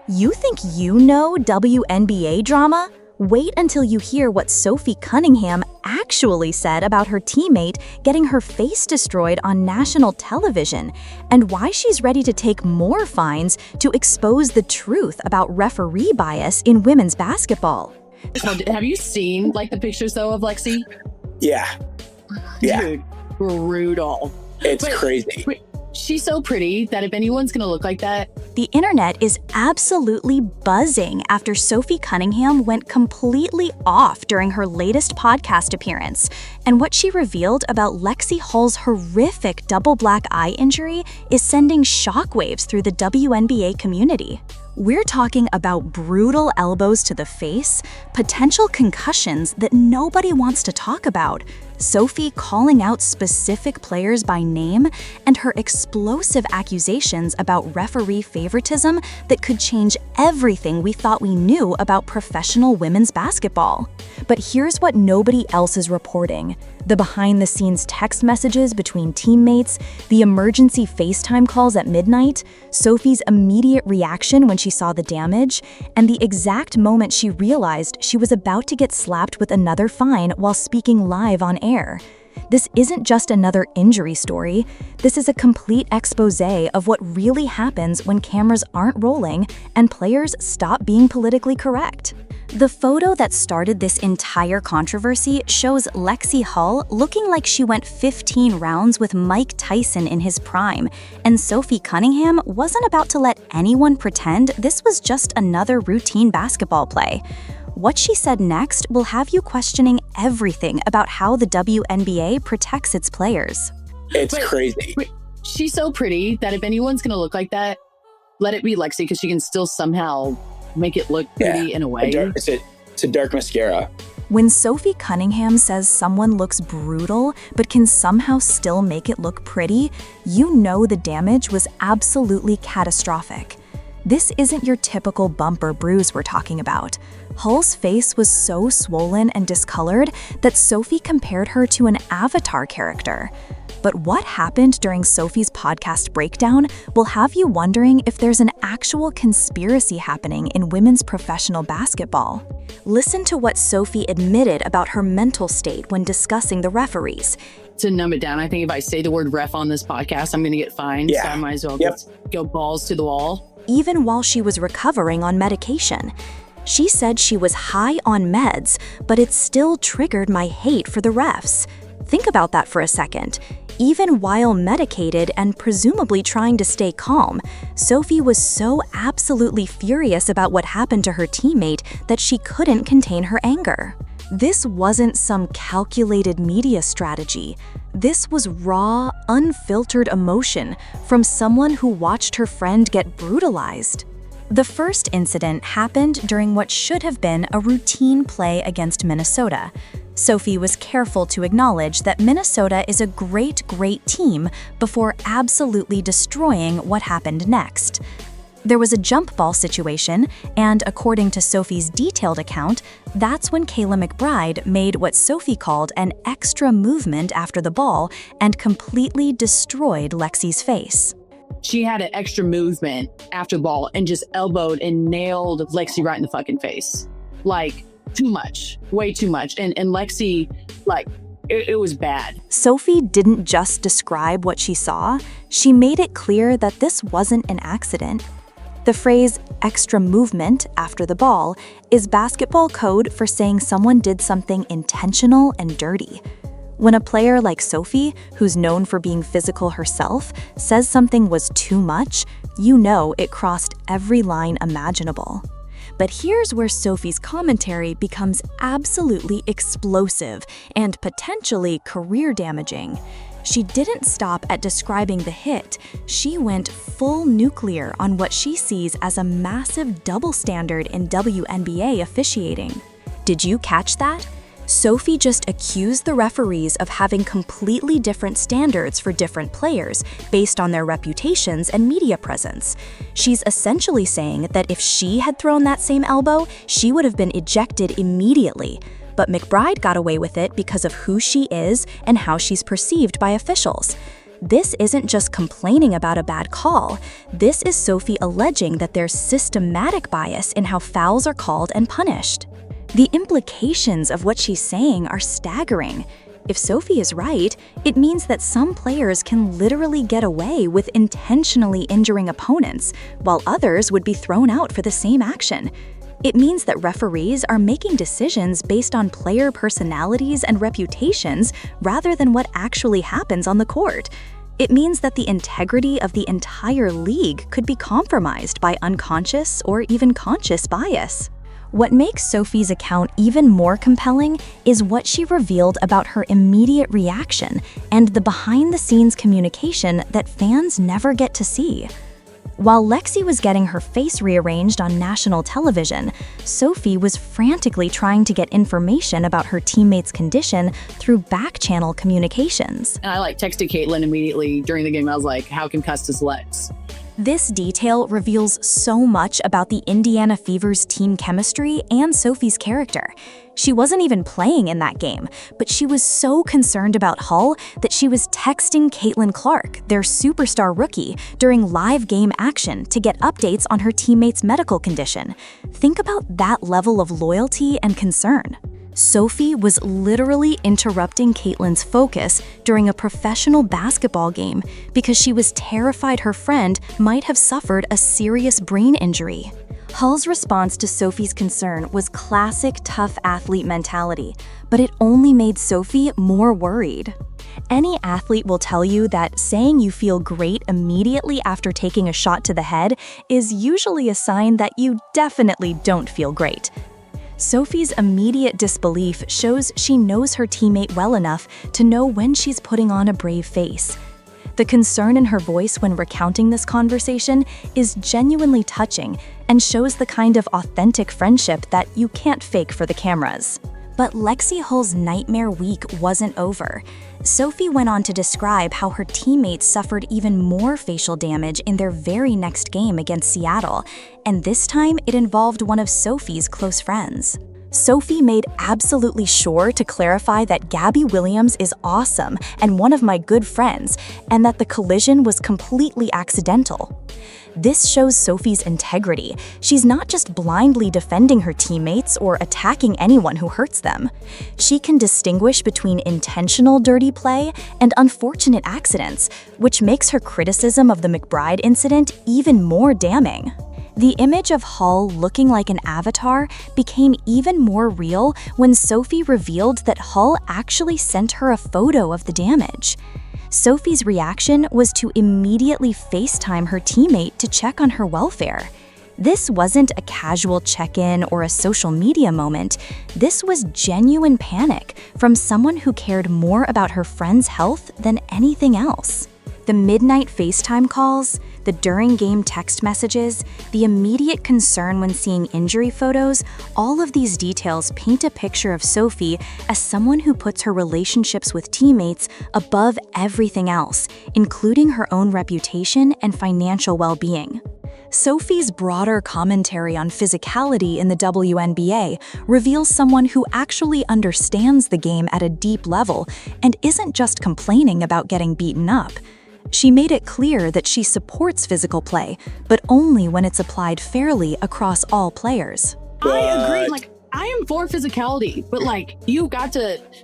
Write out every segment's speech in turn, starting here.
You think you know WNBA drama? Wait until you hear what Sophie Cunningham actually said about her teammate getting her face destroyed on national television, and why she's ready to take more fines to expose the truth about referee bias in women's basketball. Have you seen the pictures though of Lexi? Yeah. Yeah. Dude, brutal. It's crazy. She's so pretty that if anyone's gonna look like that. The internet is absolutely buzzing after Sophie Cunningham went completely off during her latest podcast appearance, and what she revealed about Lexi Hull's horrific double black eye injury is sending shockwaves through the WNBA community. We're talking about brutal elbows to the face, potential concussions that nobody wants to talk about, Sophie calling out specific players by name, and her explosive accusations about referee favoritism that could change everything we thought we knew about professional women's basketball. But here's what nobody else is reporting: the behind-the-scenes text messages between teammates, the emergency FaceTime calls at midnight, Sophie's immediate reaction when she saw the damage, and the exact moment she realized she was about to get slapped with another fine while speaking live on air. This isn't just another injury story. This is a complete expose of what really happens when cameras aren't rolling and players stop being politically correct. The photo that started this entire controversy shows Lexi Hull looking like she went 15 rounds with Mike Tyson in his prime, and Sophie Cunningham wasn't about to let anyone pretend this was just another routine basketball play. What she said next will have you questioning everything about how the WNBA protects its players. It's crazy. She's so pretty that if anyone's gonna look like that, let it be Lexi, because she can still somehow make it look pretty in a way. It's a dark mascara. When Sophie Cunningham says someone looks brutal but can somehow still make it look pretty, you know the damage was absolutely catastrophic. This isn't your typical bump or bruise we're talking about. Hull's face was so swollen and discolored that Sophie compared her to an Avatar character. But what happened during Sophie's podcast breakdown will have you wondering if there's an actual conspiracy happening in women's professional basketball. Listen to what Sophie admitted about her mental state when discussing the referees. To numb it down, I think if I say the word ref on this podcast, I'm going to get fined. Yeah. So I might as well just go balls to the wall. Even while she was recovering on medication. She said she was high on meds, but it still triggered my hate for the refs. Think about that for a second. Even while medicated and presumably trying to stay calm, Sophie was so absolutely furious about what happened to her teammate that she couldn't contain her anger. This wasn't some calculated media strategy. This was raw, unfiltered emotion from someone who watched her friend get brutalized. The first incident happened during what should have been a routine play against Minnesota. Sophie was careful to acknowledge that Minnesota is a great team before absolutely destroying what happened next. There was a jump ball situation, and according to Sophie's detailed account, that's when Kayla McBride made what Sophie called an extra movement after the ball and completely destroyed Lexi's face. She had an extra movement after the ball and just elbowed and nailed Lexi right in the fucking face. Too much, way too much. And Lexi, it was bad. Sophie didn't just describe what she saw, she made it clear that this wasn't an accident. The phrase extra movement after the ball is basketball code for saying someone did something intentional and dirty. When a player like Sophie, who's known for being physical herself, says something was too much, you know it crossed every line imaginable. But here's where Sophie's commentary becomes absolutely explosive and potentially career-damaging. She didn't stop at describing the hit. She went full nuclear on what she sees as a massive double standard in WNBA officiating. Did you catch that? Sophie just accused the referees of having completely different standards for different players based on their reputations and media presence. She's essentially saying that if she had thrown that same elbow, she would have been ejected immediately. But McBride got away with it because of who she is and how she's perceived by officials. This isn't just complaining about a bad call. This is Sophie alleging that there's systematic bias in how fouls are called and punished. The implications of what she's saying are staggering. If Sophie is right, it means that some players can literally get away with intentionally injuring opponents, while others would be thrown out for the same action. It means that referees are making decisions based on player personalities and reputations rather than what actually happens on the court. It means that the integrity of the entire league could be compromised by unconscious or even conscious bias. What makes Sophie's account even more compelling is what she revealed about her immediate reaction and the behind-the-scenes communication that fans never get to see. While Lexi was getting her face rearranged on national television, Sophie was frantically trying to get information about her teammate's condition through back-channel communications. And I texted Caitlin immediately during the game. I was like, how concussed is Lex? This detail reveals so much about the Indiana Fever's team chemistry and Sophie's character. She wasn't even playing in that game, but she was so concerned about Hull that she was texting Caitlin Clark, their superstar rookie, during live game action to get updates on her teammate's medical condition. Think about that level of loyalty and concern. Sophie was literally interrupting Caitlin's focus during a professional basketball game because she was terrified her friend might have suffered a serious brain injury. Hull's response to Sophie's concern was classic tough athlete mentality, but it only made Sophie more worried. Any athlete will tell you that saying you feel great immediately after taking a shot to the head is usually a sign that you definitely don't feel great. Sophie's immediate disbelief shows she knows her teammate well enough to know when she's putting on a brave face. The concern in her voice when recounting this conversation is genuinely touching and shows the kind of authentic friendship that you can't fake for the cameras. But Lexi Hull's nightmare week wasn't over. Sophie went on to describe how her teammates suffered even more facial damage in their very next game against Seattle, and this time it involved one of Sophie's close friends. Sophie made absolutely sure to clarify that Gabby Williams is awesome and one of my good friends, and that the collision was completely accidental. This shows Sophie's integrity. She's not just blindly defending her teammates or attacking anyone who hurts them. She can distinguish between intentional dirty play and unfortunate accidents, which makes her criticism of the McBride incident even more damning. The image of Hull looking like an avatar became even more real when Sophie revealed that Hull actually sent her a photo of the damage. Sophie's reaction was to immediately FaceTime her teammate to check on her welfare. This wasn't a casual check-in or a social media moment. This was genuine panic from someone who cared more about her friend's health than anything else. The midnight FaceTime calls, the during-game text messages, the immediate concern when seeing injury photos, all of these details paint a picture of Sophie as someone who puts her relationships with teammates above everything else, including her own reputation and financial well-being. Sophie's broader commentary on physicality in the WNBA reveals someone who actually understands the game at a deep level and isn't just complaining about getting beaten up. She made it clear that she supports physical play, but only when it's applied fairly across all players. I agree. I am for physicality, but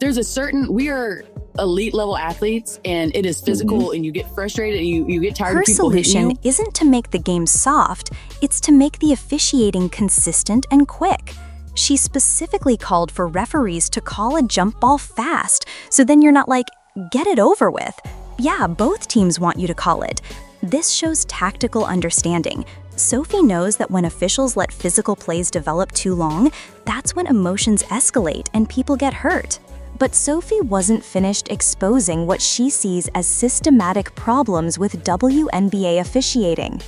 there's a certain, we are elite level athletes and it is physical and you get frustrated and you get tired of people hitting you. Her solution isn't to make the game soft, it's to make the officiating consistent and quick. She specifically called for referees to call a jump ball fast, so then you're not like, get it over with. Yeah, both teams want you to call it. This shows tactical understanding. Sophie knows that when officials let physical plays develop too long, that's when emotions escalate and people get hurt. But Sophie wasn't finished exposing what she sees as systematic problems with WNBA officiating.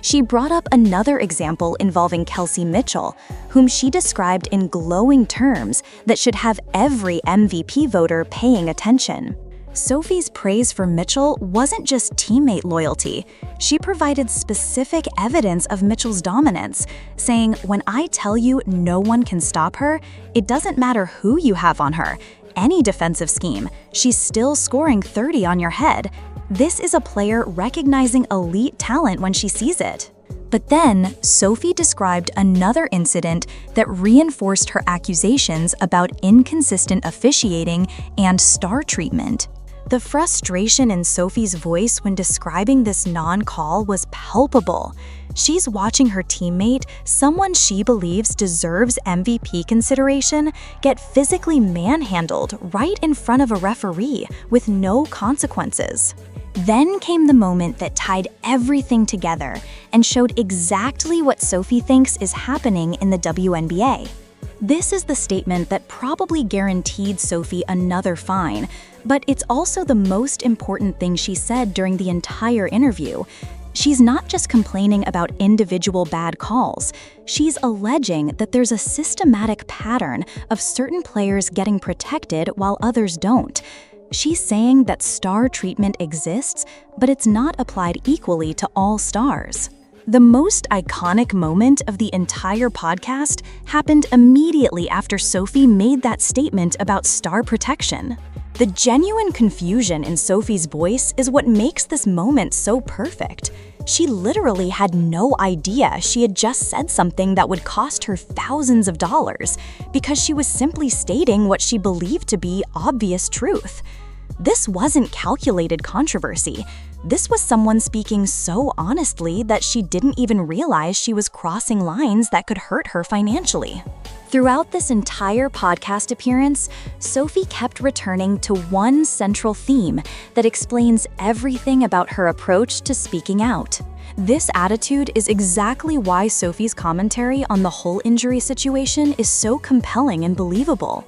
She brought up another example involving Kelsey Mitchell, whom she described in glowing terms that should have every MVP voter paying attention. Sophie's praise for Mitchell wasn't just teammate loyalty. She provided specific evidence of Mitchell's dominance, saying, "When I tell you no one can stop her, it doesn't matter who you have on her. Any defensive scheme, she's still scoring 30 on your head. This is a player recognizing elite talent when she sees it. But then, Sophie described another incident that reinforced her accusations about inconsistent officiating and star treatment. The frustration in Sophie's voice when describing this non-call was palpable. She's watching her teammate, someone she believes deserves MVP consideration, get physically manhandled right in front of a referee with no consequences. Then came the moment that tied everything together and showed exactly what Sophie thinks is happening in the WNBA. This is the statement that probably guaranteed Sophie another fine, but it's also the most important thing she said during the entire interview. She's not just complaining about individual bad calls. She's alleging that there's a systematic pattern of certain players getting protected while others don't. She's saying that star treatment exists, but it's not applied equally to all stars. The most iconic moment of the entire podcast happened immediately after Sophie made that statement about star protection. The genuine confusion in Sophie's voice is what makes this moment so perfect. She literally had no idea she had just said something that would cost her thousands of dollars because she was simply stating what she believed to be obvious truth. This wasn't calculated controversy. This was someone speaking so honestly that she didn't even realize she was crossing lines that could hurt her financially. Throughout this entire podcast appearance, Sophie kept returning to one central theme that explains everything about her approach to speaking out. This attitude is exactly why Sophie's commentary on the Hull injury situation is so compelling and believable.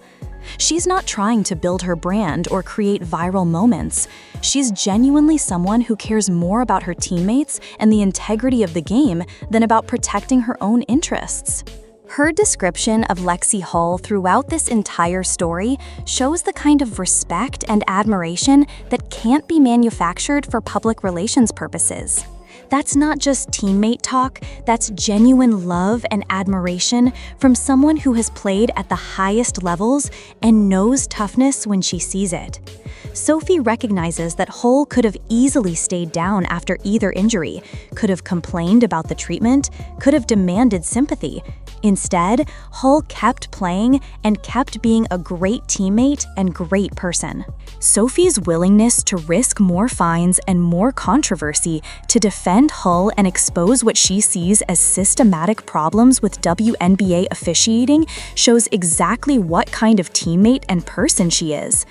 She's not trying to build her brand or create viral moments. She's genuinely someone who cares more about her teammates and the integrity of the game than about protecting her own interests. Her description of Lexi Hull throughout this entire story shows the kind of respect and admiration that can't be manufactured for public relations purposes. That's not just teammate talk, that's genuine love and admiration from someone who has played at the highest levels and knows toughness when she sees it. Sophie recognizes that Hull could have easily stayed down after either injury, could have complained about the treatment, could have demanded sympathy. Instead, Hull kept playing and kept being a great teammate and great person. Sophie's willingness to risk more fines and more controversy to defend Hull and expose what she sees as systematic problems with WNBA officiating shows exactly what kind of teammate and person she is.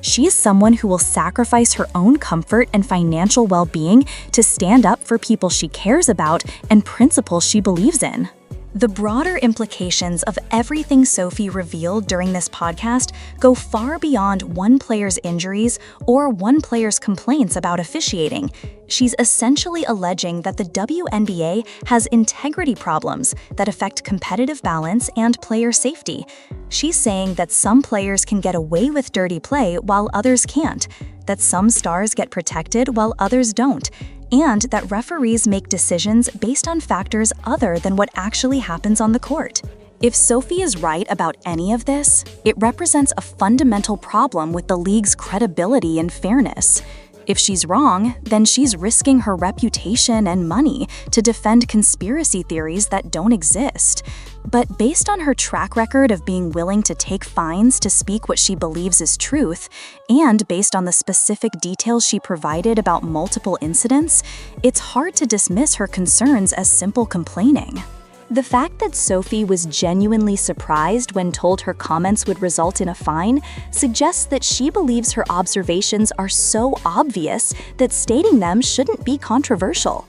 She is someone who will sacrifice her own comfort and financial well-being to stand up for people she cares about and principles she believes in. The broader implications of everything Sophie revealed during this podcast go far beyond one player's injuries or one player's complaints about officiating. She's essentially alleging that the WNBA has integrity problems that affect competitive balance and player safety. She's saying that some players can get away with dirty play while others can't, that some stars get protected while others don't, and that referees make decisions based on factors other than what actually happens on the court. If Sophie is right about any of this, it represents a fundamental problem with the league's credibility and fairness. If she's wrong, then she's risking her reputation and money to defend conspiracy theories that don't exist. But based on her track record of being willing to take fines to speak what she believes is truth, and based on the specific details she provided about multiple incidents, it's hard to dismiss her concerns as simple complaining. The fact that Sophie was genuinely surprised when told her comments would result in a fine suggests that she believes her observations are so obvious that stating them shouldn't be controversial.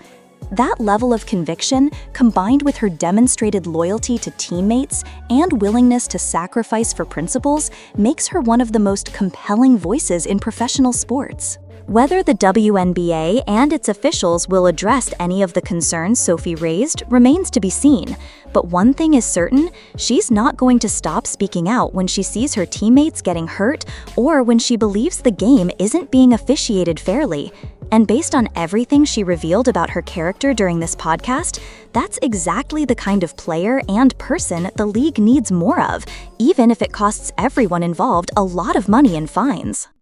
That level of conviction, combined with her demonstrated loyalty to teammates and willingness to sacrifice for principles, makes her one of the most compelling voices in professional sports. Whether the WNBA and its officials will address any of the concerns Sophie raised remains to be seen. But one thing is certain, she's not going to stop speaking out when she sees her teammates getting hurt or when she believes the game isn't being officiated fairly. And based on everything she revealed about her character during this podcast, that's exactly the kind of player and person the league needs more of, even if it costs everyone involved a lot of money in fines.